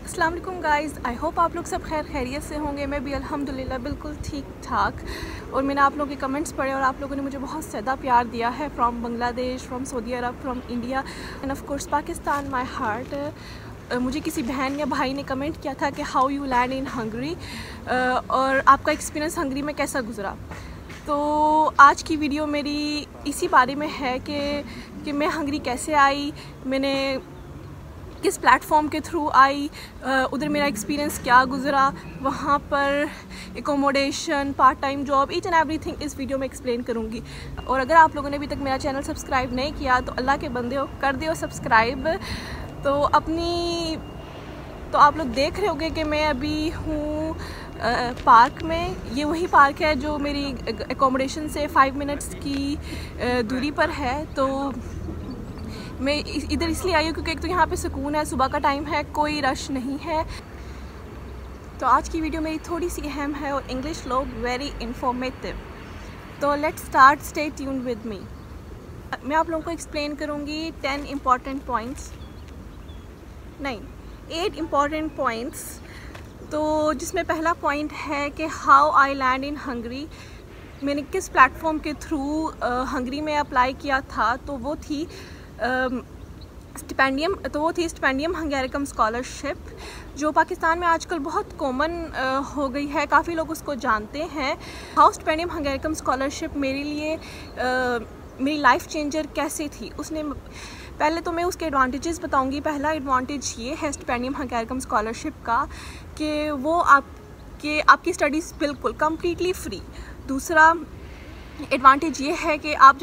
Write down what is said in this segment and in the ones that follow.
अस्सलाम वालेकुम guys, I hope आप लोग सब खैरियत से होंगे। मैं भी अल्हम्दुलिल्लाह बिल्कुल ठीक ठाक। और मैंने आप लोगों के कमेंट्स पढ़े और आप लोगों ने मुझे बहुत ज़्यादा प्यार दिया है, from Bangladesh, from Saudi Arab, from India end of course Pakistan my heart. मुझे किसी बहन या भाई ने कमेंट किया था कि how you land in Hungary, और आपका एक्सपीरियंस हंगरी में कैसा गुजरा। तो आज की वीडियो मेरी इसी बारे में है कि मैं हंगरी कैसे आई, मैंने किस प्लेटफॉर्म के थ्रू आई, उधर मेरा एक्सपीरियंस क्या गुजरा, वहाँ पर accommodation, part time job, each and everything इस वीडियो में एक्सप्लेन करूँगी। और अगर आप लोगों ने अभी तक मेरा चैनल सब्सक्राइब नहीं किया तो अल्लाह के बंदे हो कर दियो सब्सक्राइब। तो आप लोग देख रहे होंगे कि मैं अभी हूँ पार्क में। ये वही पार्क है जो मेरी एकोमोडेशन से 5 मिनट्स की दूरी पर है। तो मैं इधर इसलिए आई हूँ क्योंकि एक तो यहाँ पे सुकून है, सुबह का टाइम है, कोई रश नहीं है। तो आज की वीडियो मेरी थोड़ी सी अहम है और इंग्लिश लोग वेरी इंफॉर्मेटिव। तो let's start, stay tuned with me. मैं आप लोगों को एक्सप्लेन करूँगी 10 इम्पॉर्टेंट पॉइंट्स, नहीं 8 इम्पॉर्टेंट पॉइंट्स। तो जिसमें पहला पॉइंट है कि how I land in Hungary, मैंने किस प्लेटफॉर्म के थ्रू हंगरी में अप्लाई किया था। तो वो थी स्टिपेंडियम हंगेरिकम स्कॉलरशिप, जो पाकिस्तान में आजकल बहुत कॉमन हो गई है, काफ़ी लोग उसको जानते हैं। हाउ स्टिपेंडियम हंगेरिकम स्कॉलरशिप मेरे लिए मेरी लाइफ चेंजर कैसे थी, उसने पहले तो मैं उसके एडवांटेजेस बताऊंगी। पहला एडवांटेज ये है स्टिपेंडियम हंगेरिकम स्कॉलरशिप का कि वो आपकी स्टडीज़ बिल्कुल कम्प्लीटली फ्री। दूसरा एडवांटेज ये है कि आप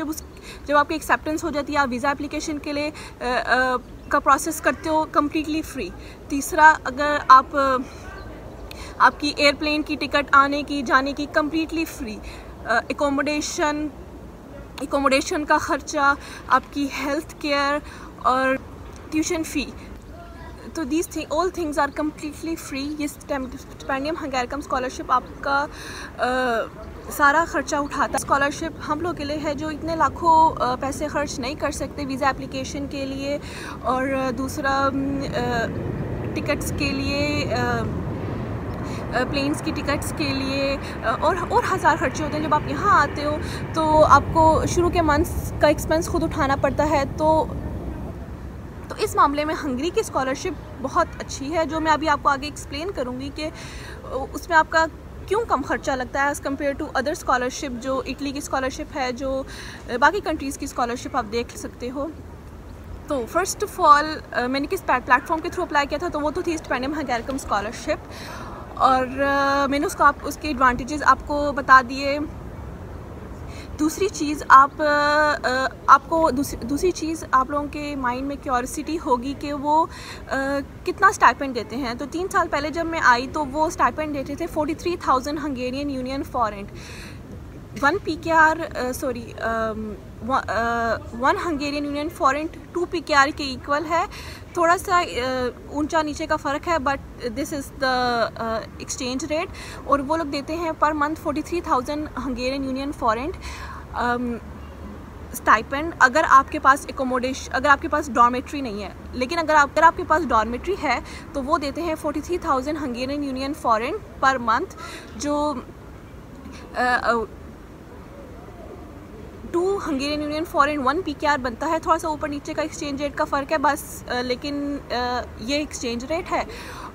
जब आपकी एक्सेप्टेंस हो जाती है, आप वीज़ा एप्लीकेशन के लिए का प्रोसेस करते हो, कम्प्लीटली फ्री। तीसरा, अगर आपकी एयरप्लेन की टिकट आने की जाने की कम्प्लीटली फ्री। एकोमोडेशन का ख़र्चा, आपकी हेल्थ केयर और ट्यूशन फ़ी, तो all things are completely free. ये स्टिपेंडियम हंगेरिकम स्कॉलरशिप आपका सारा ख़र्चा उठाता है। स्कॉलरशिप हम लोग के लिए है जो इतने लाखों पैसे खर्च नहीं कर सकते वीज़ा एप्लीकेशन के लिए, और दूसरा टिकट्स के लिए, प्लेन्स की टिकट्स के लिए, और हज़ार खर्चे होते हैं। जब आप यहाँ आते हो तो आपको शुरू के मंथ्स का एक्सपेंस खुद उठाना पड़ता है। तो इस मामले में हंगरी की स्कॉलरशिप बहुत अच्छी है, जो मैं अभी आपको आगे एक्सप्लेन करूँगी कि उसमें आपका क्यों कम खर्चा लगता है as compare to other scholarship, जो इटली की स्कॉलरशिप है, जो बाकी कंट्रीज़ की स्कॉलरशिप आप देख सकते हो। तो फर्स्ट ऑफ ऑल मैंने किस प्लेटफॉर्म के थ्रू अप्लाई किया था, तो वो तो थी स्टिपेंडियम हंगेरिकम स्कॉलरशिप, और मैंने उसके एडवांटेजेस आपको बता दिए। दूसरी चीज़ दूसरी चीज़ आप लोगों के माइंड में क्यूरियोसिटी होगी कि वो कितना स्टाइपेंड देते हैं। तो 3 साल पहले जब मैं आई तो वो स्टाइपेंड देते थे 43,000 Hungarian union forint. 1 Hungarian union forint 2 PKR के इक्वल है। थोड़ा सा ऊंचा नीचे का फ़र्क है, but this is the exchange rate. और वो लोग देते हैं per month 43,000 Hungarian union forint stipend, अगर आपके पास डॉर्मेट्री नहीं है। लेकिन अगर आपके पास डॉर्मेट्री है तो वो देते हैं 43,000 हंगेरियन यूनियन फॉरेंट पर मंथ, जो 2 हंगेरियन यूनियन फॉरेंट 1 PKR बनता है। थोड़ा सा ऊपर नीचे का एक्सचेंज रेट का फ़र्क है बस, लेकिन ये एक्सचेंज रेट है।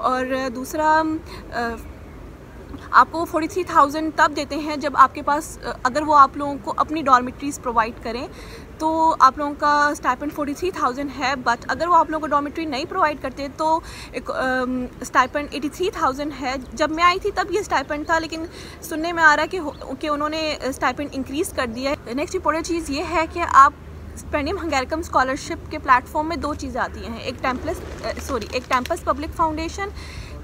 और दूसरा, आपको 43,000 तब देते हैं जब आपके पास, अगर वो आप लोगों को अपनी डॉर्मेट्रीज़ प्रोवाइड करें तो आप लोगों का स्टाइपेंड 43,000 है। बट अगर वो आप लोगों को डॉर्मेट्री नहीं प्रोवाइड करते तो स्टाइपेंड 83,000 है। जब मैं आई थी तब ये स्टाइपेंड था, लेकिन सुनने में आ रहा है कि उन्होंने स्टाइपेंड इंक्रीज़ कर दिया है। नेक्स्ट इंपॉर्टेंट चीज़ ये है कि आप स्टिपेंडियम हंगेरिकम स्कॉलरशिप के प्लेटफॉर्म में 2 चीज़ें आती हैं। एक कैंपस पब्लिक फाउंडेशन,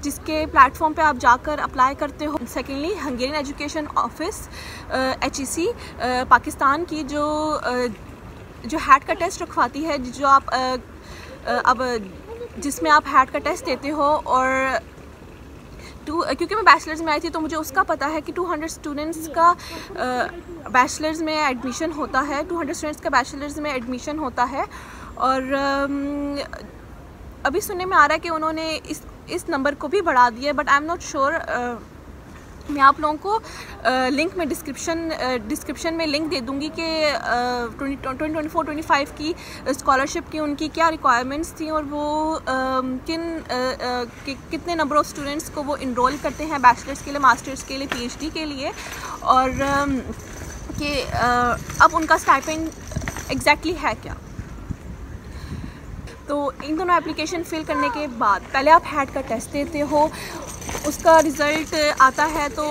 जिसके प्लेटफॉर्म पे आप जाकर अप्लाई करते हो। Secondly Hungarian education office, HEC, Pakistan की जो हैट का टेस्ट रखवाती है, जो आप जिसमें आप हैट का टेस्ट देते हो। और क्योंकि मैं बैचलर्स में आई थी तो मुझे उसका पता है कि 200 स्टूडेंट्स का बैचलर्स में एडमिशन होता है, 200 स्टूडेंट्स का बैचलर्स में एडमिशन होता है। और अभी सुनने में आ रहा है कि उन्होंने इस नंबर को भी बढ़ा दिया है, but I am not sure. मैं आप लोगों को लिंक में डिस्क्रिप्शन में लिंक दे दूंगी कि 2024-25 की स्कॉलरशिप की उनकी क्या रिक्वायरमेंट्स थी और वो कितने नंबर ऑफ़ स्टूडेंट्स को वो इनरोल करते हैं बैचलर्स के लिए, मास्टर्स के लिए, पीएचडी के लिए, और कि अब उनका स्टाइपेंड एग्जैक्टली है क्या। तो इन दोनों एप्लीकेशन फिल करने के बाद पहले आप हैट का टेस्ट देते हो, उसका रिज़ल्ट आता है। तो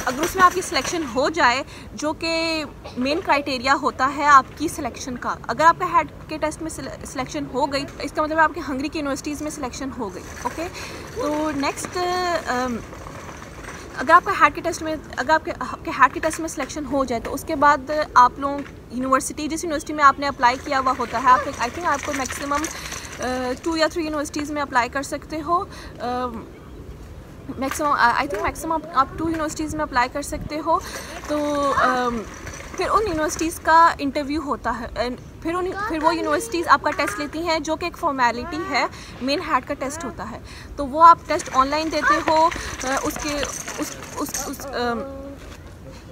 अगर उसमें आपकी सिलेक्शन हो जाए, जो कि मेन क्राइटेरिया होता है आपकी सिलेक्शन का, अगर आपका हैट के टेस्ट में सिलेक्शन हो गई, इसका मतलब आपके हंगरी की यूनिवर्सिटीज़ में सिलेक्शन हो गई। ओके, तो नेक्स्ट अगर आपका हैट के टेस्ट में हैट के टेस्ट में सिलेक्शन हो जाए, तो उसके बाद आप लोग यूनिवर्सिटी, जिस यूनिवर्सिटी में आपने अप्लाई किया हुआ होता है, आप आई थिंक आपको मैक्सिमम 2 या 3 यूनिवर्सिटीज़ में अप्लाई कर सकते हो। मैक्सिमम आप 2 यूनिवर्सिटीज़ में अप्लाई कर सकते हो। तो फिर उन यूनिवर्सिटीज़ का इंटरव्यू होता है, फिर वो यूनिवर्सिटीज़ आपका टेस्ट लेती हैं, जो कि एक फॉर्मेलिटी है, मेन हैट का टेस्ट होता है। तो वो आप टेस्ट ऑनलाइन देते हो,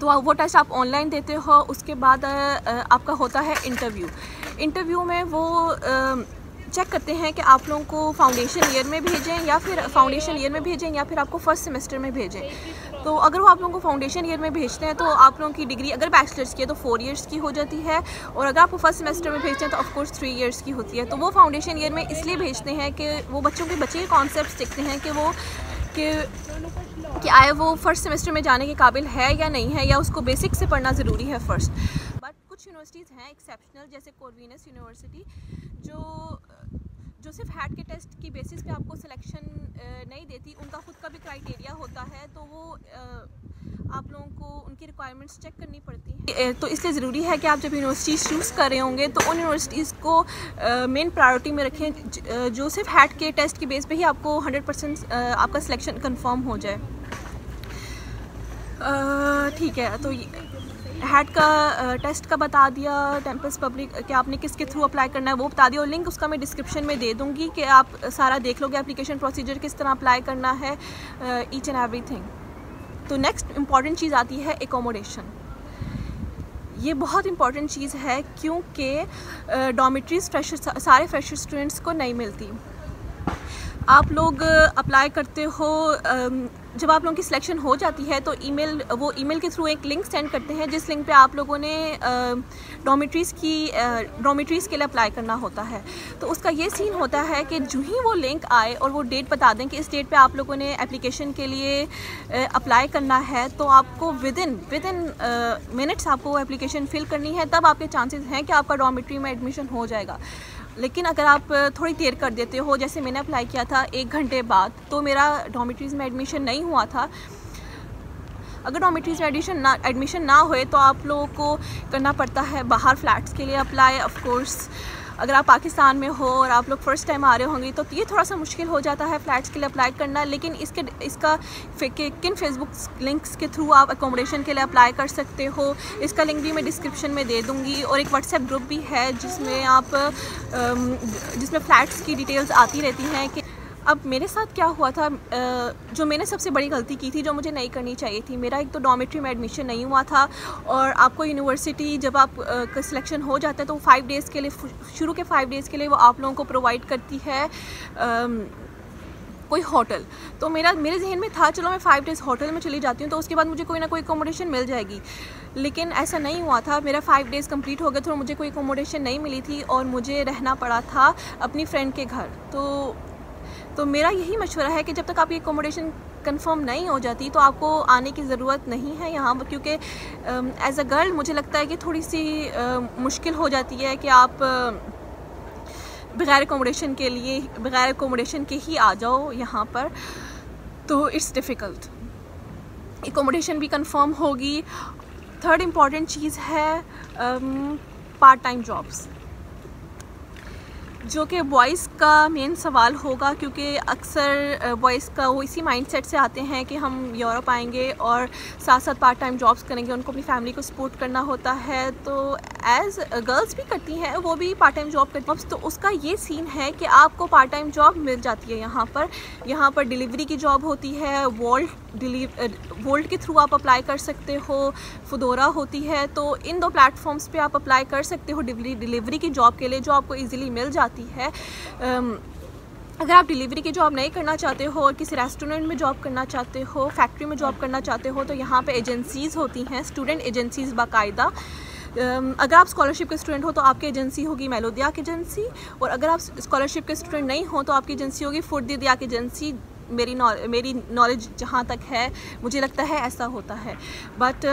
तो वो टेस्ट आप ऑनलाइन देते हो। उसके बाद आपका होता है इंटरव्यू में वो चेक करते हैं कि आप लोगों को फाउंडेशन ईयर में भेजें या फिर आपको फर्स्ट सेमेस्टर में भेजें। तो अगर वो आप लोगों को फाउंडेशन ईयर में भेजते हैं तो आप लोगों की डिग्री अगर बैचलर्स की है तो 4 इयर्स की हो जाती है, और अगर आपको फर्स्ट सेमेस्टर में भेजते हैं तो ऑफकोर्स 3 इयर्स की होती है। तो वो फाउंडेशन ईयर में इसलिए भेजते हैं कि वो बच्चे के कॉन्सेप्ट देखते हैं कि आए वो फर्स्ट सेमेस्टर में जाने के काबिल है या नहीं है, या उसको बेसिक से पढ़ना ज़रूरी है फर्स्ट। बट कुछ यूनिवर्सिटीज़ हैं एक्सेप्शनल, जैसे कोर्विनस यूनिवर्सिटी, जो सिर्फ हैट के टेस्ट की बेसिस पे आपको सिलेक्शन नहीं देती, उनका खुद का भी क्राइटेरिया होता है। तो वो आप लोगों को उनकी रिक्वायरमेंट्स चेक करनी पड़ती हैं। तो इसलिए ज़रूरी है कि आप जब यूनिवर्सिटीज़ चूज़ कर रहे होंगे तो उन यूनिवर्सिटीज़ को मेन प्रायोरिटी में रखें, जो सिर्फ हैट के टेस्ट की बेस पे ही आपको 100% आपका सिलेक्शन कंफर्म हो जाए। ठीक है, तो हैट का टेस्ट का बता दिया, कैंपस पब्लिक कि आपने किसके थ्रू अप्लाई करना है वो बता दिया, और लिंक उसका मैं डिस्क्रिप्शन में दे दूंगी कि आप सारा देख लोगे, एप्लीकेशन प्रोसीजर किस तरह अप्लाई करना है, ईच एंड एवरीथिंग। तो नेक्स्ट इम्पॉर्टेंट चीज़ आती है एकोमोडेशन। ये बहुत इम्पॉर्टेंट चीज़ है क्योंकि डॉर्मेट्रीज सारे फ्रेशर स्टूडेंट्स को नहीं मिलती। आप लोग अप्लाई करते हो, जब आप लोगों की सिलेक्शन हो जाती है तो वो ईमेल के थ्रू एक लिंक सेंड करते हैं, जिस लिंक पे आप लोगों ने डॉर्मेट्रीज़ के लिए अप्लाई करना होता है। तो उसका ये सीन होता है कि जो ही वो लिंक आए और वो डेट बता दें कि इस डेट पे आप लोगों ने एप्लीकेशन के लिए अप्लाई करना है, तो आपको विद इन मिनट्स आपको वो एप्लीकेशन फिल करनी है, तब आपके चांसेस हैं कि आपका डॉर्मेट्री में एडमिशन हो जाएगा। लेकिन अगर आप थोड़ी देर कर देते हो, जैसे मैंने अप्लाई किया था 1 घंटे बाद, तो मेरा डॉर्मेट्रीज़ में एडमिशन नहीं हुआ था। अगर डॉर्मेट्रीज़ में एडमिशन ना हुए तो आप लोगों को करना पड़ता है बाहर फ्लैट्स के लिए अप्लाई। ऑफ कोर्स अगर आप पाकिस्तान में हो और आप लोग फ़र्स्ट टाइम आ रहे होंगे तो ये थोड़ा सा मुश्किल हो जाता है फ्लैट्स के लिए अप्लाई करना। लेकिन इसका किन फेसबुक लिंक्स के थ्रू आप अकोमोडेशन के लिए अप्लाई कर सकते हो, इसका लिंक भी मैं डिस्क्रिप्शन में दे दूँगी। और एक व्हाट्सएप ग्रुप भी है जिसमें फ़्लैट्स की डिटेल्स आती रहती हैं। कि अब मेरे साथ क्या हुआ था, जो मैंने सबसे बड़ी गलती की थी, जो मुझे नहीं करनी चाहिए थी, मेरा एक तो डॉर्मेट्री में एडमिशन नहीं हुआ था, और आपको यूनिवर्सिटी जब आप का सिलेक्शन हो जाता है तो 5 डेज़ के लिए, शुरू के 5 डेज़ के लिए वो आप लोगों को प्रोवाइड करती है कोई होटल। तो मेरे जहन में था चलो मैं 5 डेज़ होटल में चली जाती हूँ तो उसके बाद मुझे कोई ना कोई अकोमोडेशन मिल जाएगी। लेकिन ऐसा नहीं हुआ था, मेरा 5 डेज़ कंप्लीट हो गए थे और मुझे कोई अकोमोडेशन नहीं मिली थी और मुझे रहना पड़ा था अपनी फ्रेंड के घर। तो मेरा यही मशवरा है कि जब तक आपकी अकोमोडेशन कंफर्म नहीं हो जाती तो आपको आने की ज़रूरत नहीं है यहाँ, क्योंकि एज अ गर्ल मुझे लगता है कि थोड़ी सी मुश्किल हो जाती है कि आप बग़ैर अकोमोडेशन के ही आ जाओ यहाँ पर। तो इट्स डिफ़िकल्ट। अकोमोडेशन भी कंफर्म होगी। थर्ड इम्पॉर्टेंट चीज़ है पार्ट टाइम जॉब्स। जो कि बॉयज़ का मेन सवाल होगा, क्योंकि अक्सर बॉयज़ का वो इसी माइंडसेट से आते हैं कि हम यूरोप आएंगे और साथ साथ पार्ट टाइम जॉब्स करेंगे, उनको अपनी फैमिली को सपोर्ट करना होता है। तो एज़ गर्ल्स भी करती हैं, वो भी पार्ट टाइम जॉब करती हैं। तो उसका ये सीन है कि आपको पार्ट टाइम जॉब मिल जाती है यहाँ पर डिलीवरी की जॉब होती है, वोल्ट के थ्रू आप अप्लाई कर सकते हो, फुदोरा होती है। तो इन 2 प्लेटफॉर्म्स पे आप अप्लाई कर सकते हो डिलीवरी की जॉब के लिए, जो आपको ईज़िली मिल जाती है। अगर आप डिलीवरी की जॉब नहीं करना चाहते हो और किसी रेस्टोरेंट में जॉब करना चाहते हो, फैक्ट्री में जॉब करना चाहते हो, तो यहाँ पे एजेंसीज़ होती हैं, स्टूडेंट एजेंसीज़ बाकायदा। अगर आप स्कॉलरशिप के स्टूडेंट हो तो आपकी एजेंसी होगी मेलोदियाक एजेंसी, और अगर आप स्कॉलरशिप के स्टूडेंट नहीं हो तो आपकी एजेंसी होगी फुर्दियाक एजेंसी। मेरी नॉलेज जहाँ तक है, मुझे लगता है ऐसा होता है। बट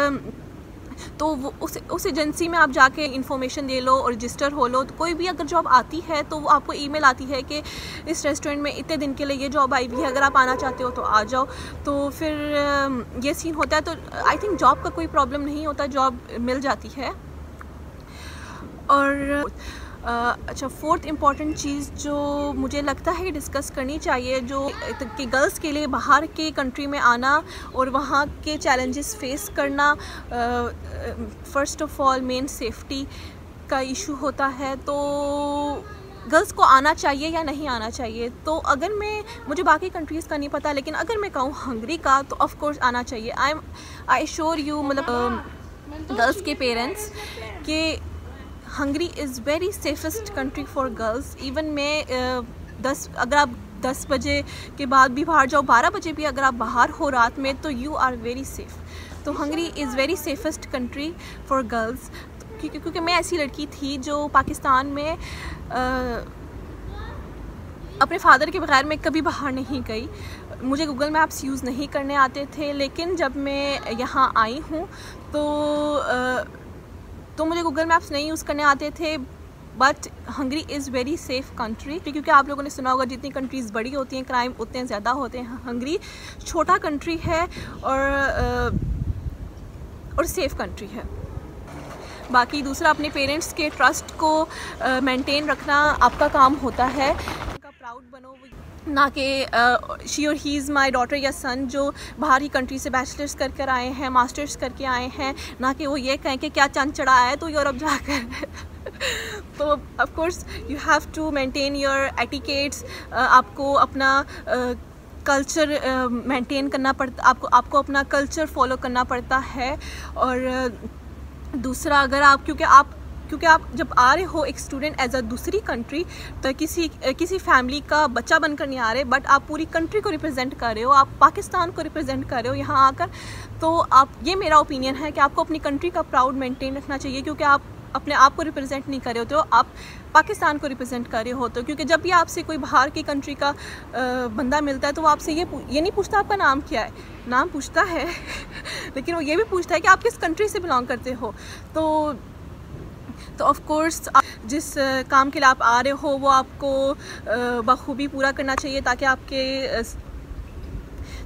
तो वो उस एजेंसी में आप जाके इन्फॉर्मेशन दे लो और रजिस्टर हो लो। तो कोई भी अगर जॉब आती है तो वो आपको ईमेल आती है कि इस रेस्टोरेंट में इतने दिन के लिए ये जॉब आई हुई है, अगर आप आना चाहते हो तो आ जाओ। तो फिर ये सीन होता है। तो आई थिंक जॉब का कोई प्रॉब्लम नहीं होता, जॉब मिल जाती है। और अच्छा, 4th इम्पॉर्टेंट चीज़ जो मुझे लगता है कि डिस्कस करनी चाहिए, जो कि गर्ल्स के लिए बाहर के कंट्री में आना और वहाँ के चैलेंजेस फेस करना, first of all main safety का इशू होता है। तो गर्ल्स को आना चाहिए या नहीं आना चाहिए? तो अगर मुझे बाकी कंट्रीज़ का नहीं पता, लेकिन अगर मैं कहूँ हंगरी का, तो ऑफ कोर्स आना चाहिए। आई श्योर यू, मतलब गर्ल्स के पेरेंट्स के Hungary is very safest country for girls. Even मैं अगर आप 10 बजे के बाद भी बाहर जाओ, 12 बजे भी अगर आप बाहर हो रात में, तो यू आर वेरी सेफ़। तो Hungary is very safest country for girls. क्योंकि मैं ऐसी लड़की थी जो पाकिस्तान में अपने फादर के बगैर मैं कभी बाहर नहीं गई। मुझे गूगल मैप्स यूज़ नहीं करने आते थे, लेकिन जब मैं यहाँ आई हूँ तो मुझे गूगल मैप्स नहीं यूज़ करने आते थे। But Hungary is very safe country, क्योंकि आप लोगों ने सुना होगा जितनी कंट्रीज़ बड़ी होती हैं क्राइम उतने ज़्यादा होते हैं। हंगरी छोटा कंट्री है और सेफ़ कंट्री है। बाकी दूसरा, अपने पेरेंट्स के ट्रस्ट को मेंटेन रखना आपका काम होता है। उनका प्राउड बनो, ना कि शी और ही इज़ माई डॉटर या सन जो बाहर ही कंट्री से बैचलर्स कर आए हैं, मास्टर्स करके आए हैं, ना कि वो ये कहें कि क्या चंद चढ़ा है तो यूरोप जाकर। तो of course you have to maintain your etiquettes. आपको अपना कल्चर मेंटेन करना पड़ता, आपको अपना कल्चर फॉलो करना पड़ता है। और दूसरा, अगर आप क्योंकि आप जब आ रहे हो एक स्टूडेंट एज अ दूसरी कंट्री, तो किसी फैमिली का बच्चा बनकर नहीं आ रहे, बट आप पूरी कंट्री को रिप्रेजेंट कर रहे हो, आप पाकिस्तान को रिप्रेजेंट कर रहे हो यहाँ आकर। तो ये मेरा ओपिनियन है कि आपको अपनी कंट्री का प्राउड मेंटेन रखना चाहिए, क्योंकि आप अपने आप को रिप्रेजेंट नहीं कर रहे होते हो, आप पाकिस्तान को रिप्रेजेंट कर रहे होते हो। क्योंकि जब भी आपसे कोई बाहर की कंट्री का बंदा मिलता है तो वो आपसे ये नहीं पूछता आपका नाम क्या है, नाम पूछता है लेकिन वो ये भी पूछता है कि आप किस कंट्री से बिलोंग करते हो। तो ऑफ कोर्स जिस काम के लिए आप आ रहे हो वो आपको बखूबी पूरा करना चाहिए,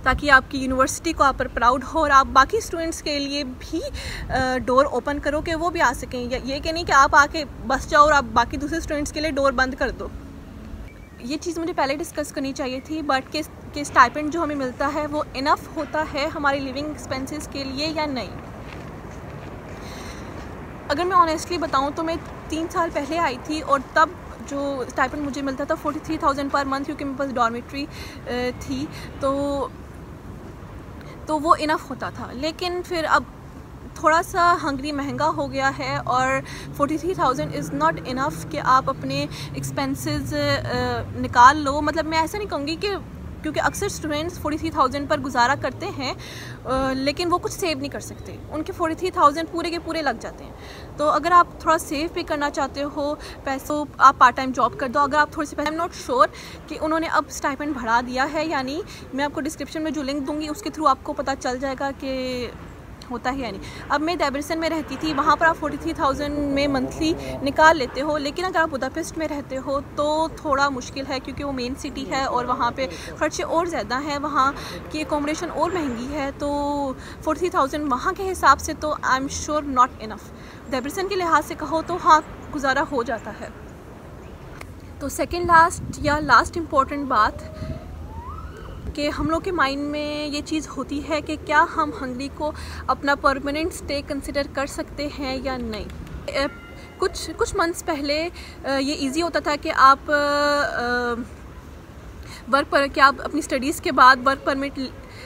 ताकि आपकी यूनिवर्सिटी को आप पर प्राउड हो, और आप बाकी स्टूडेंट्स के लिए भी डोर ओपन करो कि वो भी आ सकें। ये कि नहीं कि आप आके बस जाओ और आप बाकी दूसरे स्टूडेंट्स के लिए डोर बंद कर दो। ये चीज़ मुझे पहले डिस्कस करनी चाहिए थी। बट के स्टाइपेंड जो हमें मिलता है वो इनफ होता है हमारी लिविंग एक्सपेंसेस के लिए या नहीं। अगर मैं ऑनेस्टली बताऊं तो मैं 3 साल पहले आई थी और तब जो स्टाइपेंड मुझे मिलता था 43,000 पर मंथ, क्योंकि मेरे पास डॉर्मेट्री थी, तो वो इनफ होता था। लेकिन फिर अब थोड़ा सा हंगरी महंगा हो गया है और 43,000 इज़ नॉट इनफ कि आप अपने एक्सपेंसेस निकाल लो। मतलब मैं ऐसा नहीं कहूँगी कि, क्योंकि अक्सर स्टूडेंट्स 43,000 पर गुजारा करते हैं लेकिन वो कुछ सेव नहीं कर सकते, उनके 43,000 पूरे के पूरे लग जाते हैं। तो अगर आप थोड़ा सेव भी करना चाहते हो पैसों, आप पार्ट टाइम जॉब कर दो। अगर आप थोड़े से पैसे, आई एम नॉट श्योर कि उन्होंने अब स्टाइपेंड बढ़ा दिया है या नहीं, मैं आपको डिस्क्रिप्शन में जो लिंक दूँगी उसके थ्रू आपको पता चल जाएगा कि होता है या नहीं। अब मैं डेब्रेसन में रहती थी, वहाँ पर आप 43,000 में मंथली निकाल लेते हो, लेकिन अगर आप बुदापेस्ट में रहते हो तो थोड़ा मुश्किल है, क्योंकि वो मेन सिटी है और वहाँ पे खर्चे और ज़्यादा हैं, वहाँ की एकोमोडेशन और महंगी है। तो 43,000 वहाँ के हिसाब से तो I am sure not enough. Debrecen के लिहाज से कहो तो हाँ, गुजारा हो जाता है। तो सेकंड लास्ट इम्पॉर्टेंट बात कि हम लोग के माइंड में ये चीज़ होती है कि क्या हम हंगरी को अपना परमानेंट स्टे कंसिडर कर सकते हैं या नहीं। कुछ मंथ्स पहले ये इजी होता था कि आप आप अपनी स्टडीज़ के बाद वर्क परमिट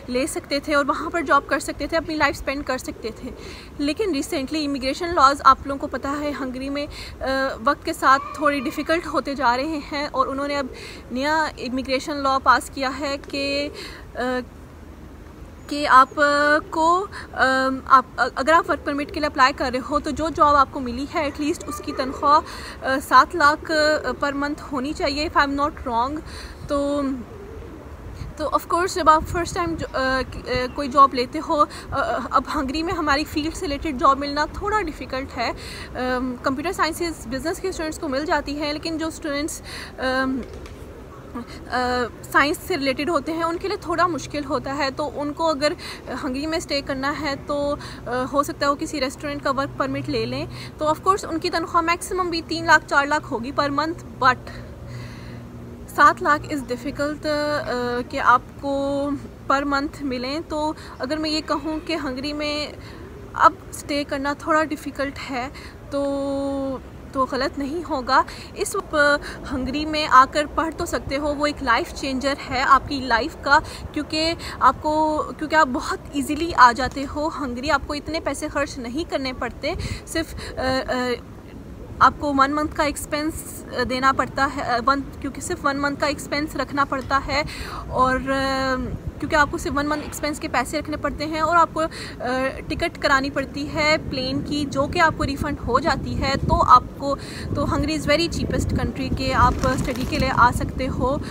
ले सकते थे और वहाँ पर जॉब कर सकते थे, अपनी लाइफ स्पेंड कर सकते थे। लेकिन रिसेंटली इमिग्रेशन लॉज, आप लोगों को पता है, हंगरी में वक्त के साथ थोड़ी डिफ़िकल्ट होते जा रहे हैं और उन्होंने अब नया इमिग्रेशन लॉ पास किया है कि आपको अगर आप वर्क परमिट के लिए अप्लाई कर रहे हो तो जो जॉब आपको मिली है एटलीस्ट उसकी तनख्वाह 7 लाख पर मंथ होनी चाहिए, if I am not wrong. तो ऑफ़ कोर्स जब आप फर्स्ट टाइम कोई जॉब लेते हो, अब हंगरी में हमारी फील्ड से रिलेटेड जॉब मिलना थोड़ा डिफ़िकल्ट है। कंप्यूटर साइंसेस बिज़नेस के स्टूडेंट्स को मिल जाती है, लेकिन जो स्टूडेंट्स साइंस से रिलेटेड होते हैं उनके लिए थोड़ा मुश्किल होता है। तो उनको अगर हंगरी में स्टे करना है तो हो सकता है वो किसी रेस्टोरेंट का वर्क परमिट ले लें। तो ऑफ़ कोर्स उनकी तनख्वाह मैक्सिमम भी 3 लाख 4 लाख होगी per month, but 7 lakh is difficult कि आपको पर मंथ मिलें। तो अगर मैं ये कहूँ कि हंगरी में अब स्टे करना थोड़ा डिफ़िकल्ट है तो गलत नहीं होगा। इस हंगरी में आकर पढ़ तो सकते हो, वो एक लाइफ चेंजर है आपकी लाइफ का, क्योंकि आप बहुत इजीली आ जाते हो हंगरी। आपको इतने पैसे खर्च नहीं करने पड़ते, सिर्फ आपको 1 मंथ का एक्सपेंस देना पड़ता है, क्योंकि सिर्फ 1 मंथ का एक्सपेंस रखना पड़ता है, और क्योंकि आपको सिर्फ 1 मंथ एक्सपेंस के पैसे रखने पड़ते हैं, और आपको टिकट करानी पड़ती है प्लेन की, जो कि आपको रिफ़ंड हो जाती है। तो Hungary is very cheapest country के आप स्टडी के लिए आ सकते हो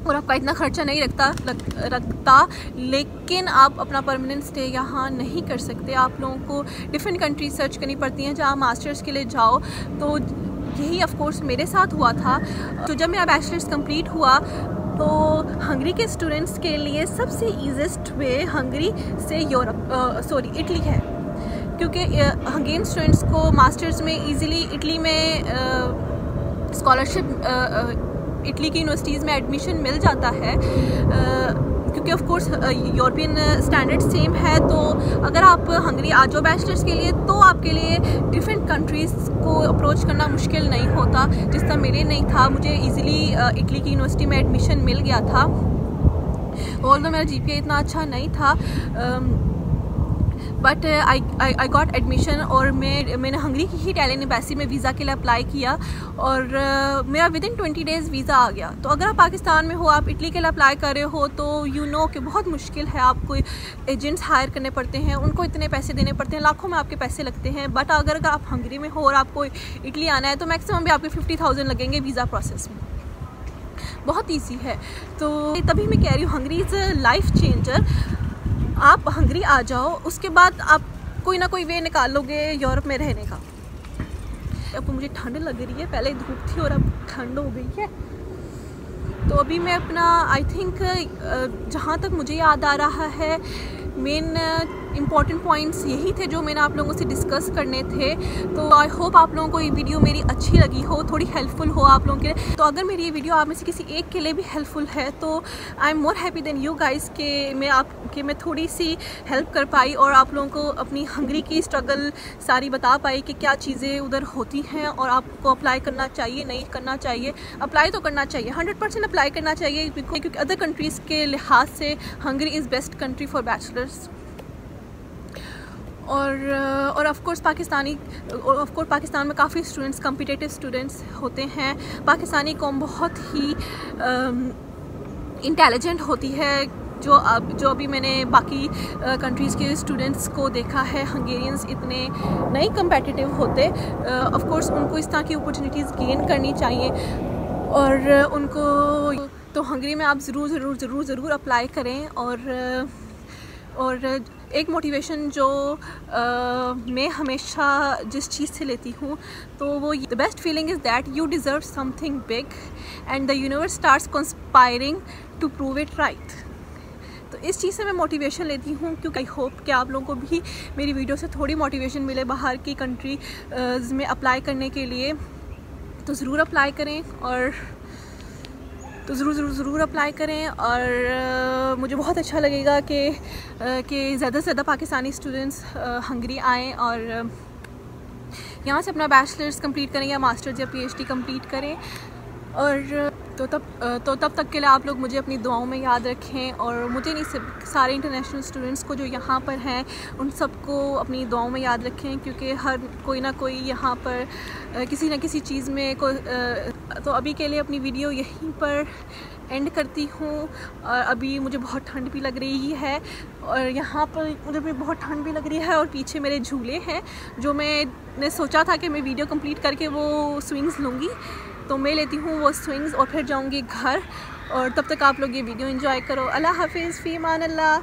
और आपका इतना खर्चा नहीं रखता। लेकिन आप अपना परमानेंट स्टे यहाँ नहीं कर सकते। आप लोगों को डिफरेंट कंट्रीज सर्च करनी पड़ती हैं जहाँ मास्टर्स के लिए जाओ। तो यही ऑफ कोर्स मेरे साथ हुआ था। तो जब मेरा बैचलर्स कंप्लीट हुआ तो हंगरी के स्टूडेंट्स के लिए सबसे ईजीएस्ट वे हंगरी से इटली है, क्योंकि हंगेरियन स्टूडेंट्स को मास्टर्स में इजीली इटली में स्कॉलरशिप इटली की यूनिवर्सिटीज़ में एडमिशन मिल जाता है, क्योंकि of course European standard same है। तो अगर आप हंगरी आ जाओ बैचलर्स के लिए तो आपके लिए डिफरेंट कंट्रीज़ को अप्रोच करना मुश्किल नहीं होता, जिस तरह मेरे नहीं था। मुझे इजीली इटली की यूनिवर्सिटी में एडमिशन मिल गया था, और तो मेरा GPA इतना अच्छा नहीं था, बट आई गॉट एडमिशन। और मैंने हंगरी की ही इटालियन एम्बेसी में वीज़ा के लिए अप्लाई किया, और मेरा विदिन 20 डेज़ वीज़ा आ गया। तो अगर आप पाकिस्तान में हो, आप इटली के लिए अप्लाई कर रहे हो, तो यू नो कि बहुत मुश्किल है। आपको एजेंट्स हायर करने पड़ते हैं, उनको इतने पैसे देने पड़ते हैं, लाखों में आपके पैसे लगते हैं। बट अगर आप हंगरी में हो और आपको इटली आना है तो मैक्सिमम भी आपके 50,000 लगेंगे वीज़ा प्रोसेस में। बहुत ईजी है। तो तभी मैं कह रही हूँ Hungary is a life changer. आप हंगरी आ जाओ, उसके बाद आप कोई ना कोई वे निकाल लोगे यूरोप में रहने का। अब मुझे ठंड लग रही है, पहले धूप थी और अब ठंड हो गई है। तो अभी मैं अपना आई थिंक जहाँ तक मुझे याद आ रहा है मेन इम्पॉर्टेंट पॉइंट्स यही थे जो मैंने आप लोगों से डिस्कस करने थे। तो आई होप आप लोगों को ये वीडियो मेरी अच्छी लगी हो, थोड़ी हेल्पफुल हो आप लोगों के लिए। तो अगर मेरी ये वीडियो आप में से किसी एक के लिए भी हेल्पफुल है तो I am more happy than you guys कि मैं थोड़ी सी हेल्प कर पाई और आप लोगों को अपनी हंगरी की स्ट्रगल सारी बता पाई कि क्या चीज़ें उधर होती हैं और आपको अप्लाई करना चाहिए नहीं करना चाहिए। अप्लाई तो करना चाहिए, 100% अप्लाई करना चाहिए, क्योंकि अदर कंट्रीज़ के लिहाज से Hungary is best country for bachelors. और ऑफ कोर्स पाकिस्तान में काफ़ी स्टूडेंट्स कॉम्पिटिटिव स्टूडेंट्स होते हैं। पाकिस्तानी कौम बहुत ही इंटेलिजेंट होती है। जो अभी मैंने बाकी कंट्रीज़ के स्टूडेंट्स को देखा है, हंगेरियंस इतने नहीं कम्पिटिटिव होते। ऑफ कोर्स उनको इस तरह की अपॉर्चुनिटीज़ गेन करनी चाहिए और उनको तो हंगरी में आप ज़रूर अप्लाई करें। और एक मोटिवेशन जो मैं हमेशा जिस चीज़ से लेती हूँ तो वो the best feeling is that you deserve something big and the universe starts conspiring to prove it right. तो इस चीज़ से मैं मोटिवेशन लेती हूँ, क्योंकि आई होप कि आप लोगों को भी मेरी वीडियो से थोड़ी मोटिवेशन मिले बाहर की कंट्री में अप्लाई करने के लिए। तो ज़रूर अप्लाई करें और ज़रूर अप्लाई करें। और मुझे बहुत अच्छा लगेगा कि ज़्यादा से ज़्यादा पाकिस्तानी स्टूडेंट्स हंगरी आएँ और यहाँ से अपना बैचलर्स कंप्लीट करें या मास्टर्स या पीएचडी कंप्लीट करें। और तब तक के लिए आप लोग मुझे अपनी दुआओं में याद रखें, और मुझे नहीं, सिर्फ सारे इंटरनेशनल स्टूडेंट्स को जो यहाँ पर हैं उन सबको अपनी दुआओं में याद रखें, क्योंकि हर कोई ना कोई यहाँ पर किसी न किसी चीज़ में तो अभी के लिए अपनी वीडियो यहीं पर एंड करती हूँ। और अभी मुझे बहुत ठंड भी लग रही है, और यहाँ पर मुझे भी बहुत ठंड भी लग रही है, और पीछे मेरे झूले हैं जो मैंने सोचा था कि मैं वीडियो कंप्लीट करके वो स्विंग्स लूँगी, तो मैं लेती हूँ वो स्विंग्स और फिर जाऊँगी घर। और तब तक आप लोग ये वीडियो एंजॉय करो। अल्लाह हाफिज़, फ़ी अमान अल्लाह।